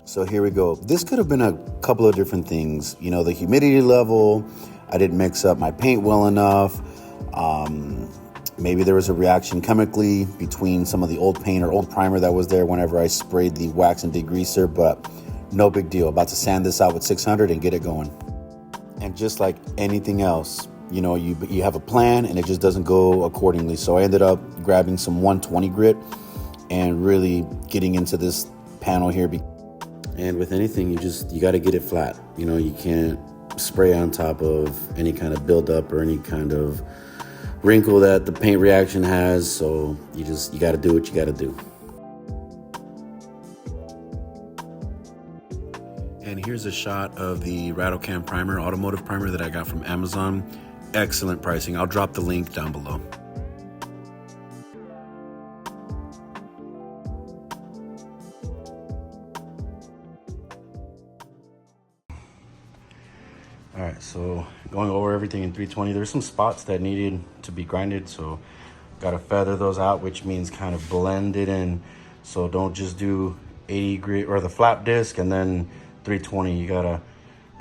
So here we go. This could have been a couple of different things. You know, the humidity level, I didn't mix up my paint well enough. Maybe there was a reaction chemically between some of the old paint or old primer that was there whenever I sprayed the wax and degreaser, but no big deal. About to sand this out with 600 and get it going. And just like anything else, you know, you have a plan and it just doesn't go accordingly. So I ended up grabbing some 120 grit and really getting into this panel here. And with anything, you got to get it flat. You know, you can't spray on top of any kind of buildup or any kind of wrinkle that the paint reaction has. So you got to do what you got to do. And here's a shot of the Rattle Can primer, automotive primer that I got from Amazon. Excellent pricing. I'll drop the link down below. All right, so going over everything in 320, there's some spots that needed to be grinded, so got to feather those out, which means kind of blend it in. So don't just do 80 grit or the flap disc and then 320. You got to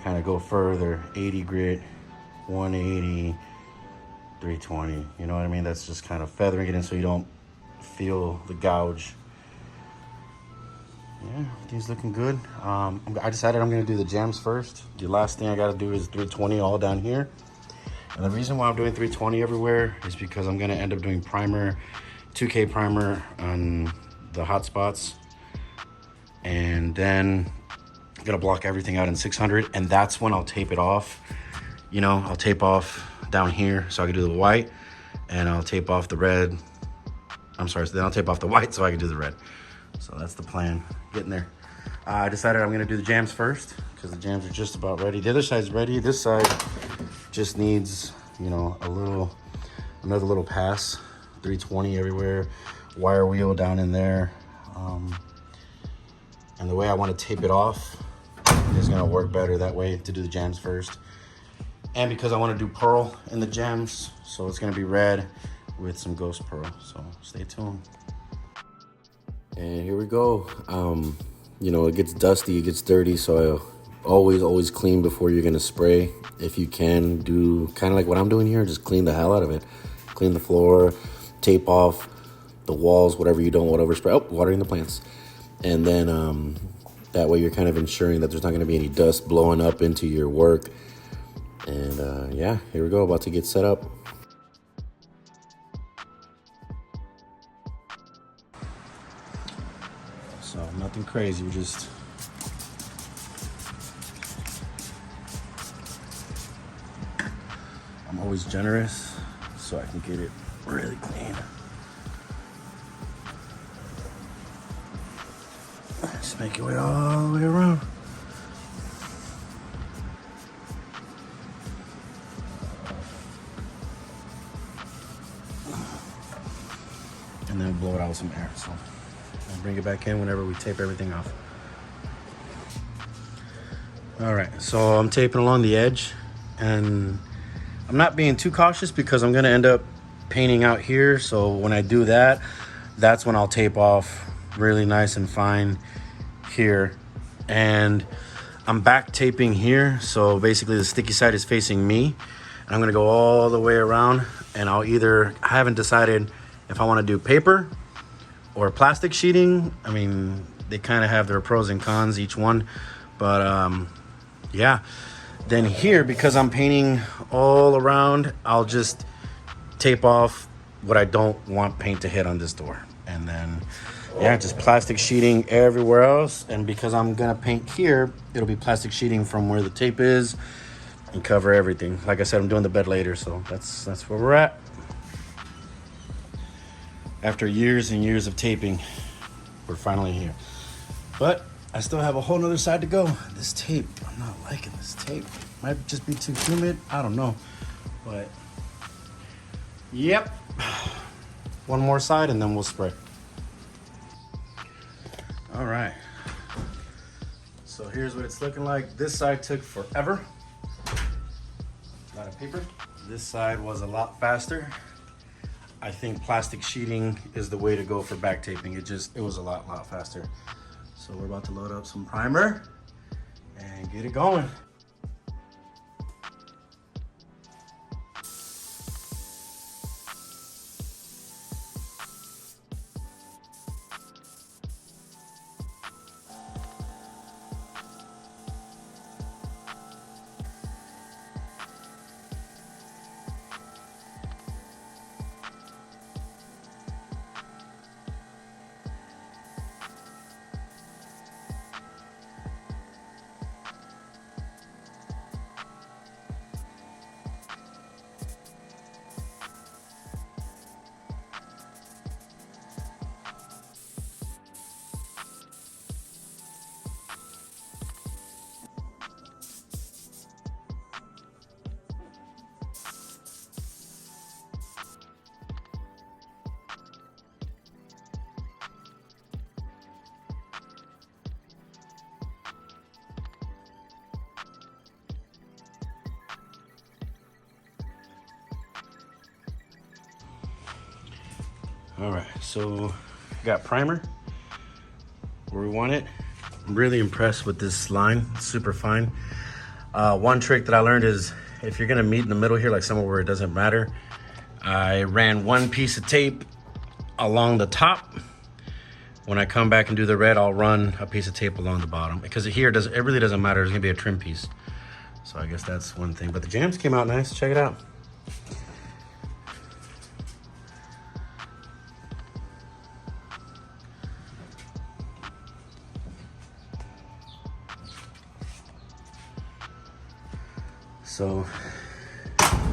kind of go further, 80 grit, 180, 320. You know what I mean? That's just kind of feathering it in so you don't feel the gouge. Yeah, everything's looking good. I decided I'm going to do the jams first. The last thing I got to do is 320 all down here. And the reason why I'm doing 320 everywhere is because I'm going to end up doing primer, 2K primer on the hot spots. And then I'm going to block everything out in 600. And that's when I'll tape it off. You know, I'll tape off down here so I can do the white. And I'll tape off the red. I'm sorry, so then I'll tape off the white so I can do the red. So that's the plan, getting there. I decided I'm gonna do the jams first because the jams are just about ready. The other side's ready. This side just needs, you know, another little pass. 320 everywhere, wire wheel down in there. And the way I want to tape it off is gonna work better that way to do the jams first. And because I want to do pearl in the jams, so it's gonna be red with some ghost pearl. So stay tuned. And here we go. You know, it gets dusty, it gets dirty, so always clean before you're gonna spray. If you can, do kind of like what I'm doing here, just clean the hell out of it. Clean the floor, tape off the walls, whatever you don't want to overspray. Oh, watering the plants. And then that way you're kind of ensuring that there's not gonna be any dust blowing up into your work. And yeah, here we go, about to get set up. So nothing crazy, we're just I'm always generous so I can get it really clean. Just make your way all the way around. And then blow it out with some air. So I'll bring it back in whenever we tape everything off. All right, so I'm taping along the edge and I'm not being too cautious because I'm gonna end up painting out here. So when I do that, that's when I'll tape off really nice and fine here. And I'm back taping here. So basically the sticky side is facing me. And I'm gonna go all the way around and I haven't decided if I wanna do paper or plastic sheeting. I mean, they kind of have their pros and cons, each one. But yeah. Then here, because I'm painting all around, I'll just tape off what I don't want paint to hit on this door. And then, yeah, just plastic sheeting everywhere else. And because I'm gonna paint here, it'll be plastic sheeting from where the tape is and cover everything. Like I said, I'm doing the bed later, so that's where we're at. After years and years of taping, we're finally here. But I still have a whole nother side to go. This tape, I'm not liking this tape. Might just be too humid, I don't know. But, yep. One more side and then we'll spray. All right. So here's what it's looking like. This side took forever. A lot of paper. This side was a lot faster. I think plastic sheeting is the way to go for back taping. It was a lot faster. So we're about to load up some primer and get it going. All right, so got primer where we want it. I'm really impressed with this line, it's super fine. One trick that I learned is if you're gonna meet in the middle here, like somewhere where it doesn't matter, I ran one piece of tape along the top. When I come back and do the red, I'll run a piece of tape along the bottom because here it really doesn't matter. There's gonna be a trim piece. So I guess that's one thing, but the jams came out nice, check it out. So,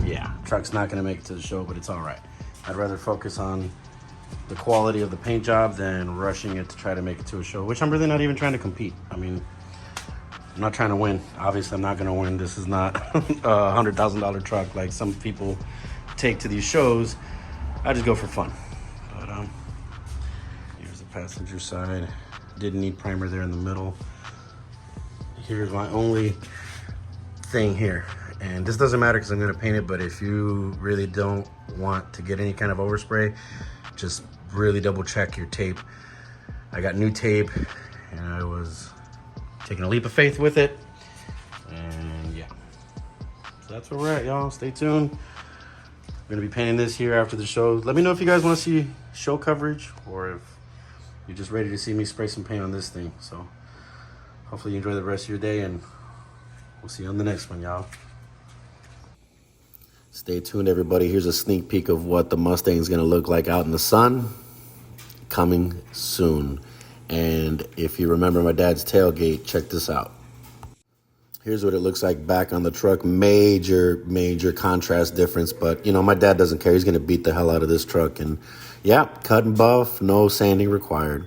yeah, truck's not gonna make it to the show, but it's all right. I'd rather focus on the quality of the paint job than rushing it to try to make it to a show, which I'm really not even trying to compete. I mean, I'm not trying to win. Obviously, I'm not gonna win. This is not a $100,000 truck like some people take to these shows. I just go for fun. But here's the passenger side. Didn't need primer there in the middle. Here's my only thing here. And this doesn't matter because I'm gonna paint it, but if you really don't want to get any kind of overspray, just really double check your tape. I got new tape and I was taking a leap of faith with it. And yeah, so that's where we're at, y'all. Stay tuned. I'm gonna be painting this here after the show. Let me know if you guys wanna see show coverage or if you're just ready to see me spray some paint on this thing. So hopefully you enjoy the rest of your day and we'll see you on the next one, y'all. Stay tuned, everybody. Here's a sneak peek of what the Mustang is going to look like out in the sun. Coming soon. And if you remember my dad's tailgate, check this out. Here's what it looks like back on the truck. Major contrast difference. But, you know, my dad doesn't care. He's going to beat the hell out of this truck. And, yeah, cut and buff, no sanding required.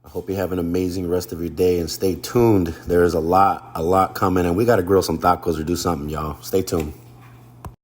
I hope you have an amazing rest of your day. And stay tuned. There is a lot coming. And we got to grill some tacos or do something, y'all. Stay tuned.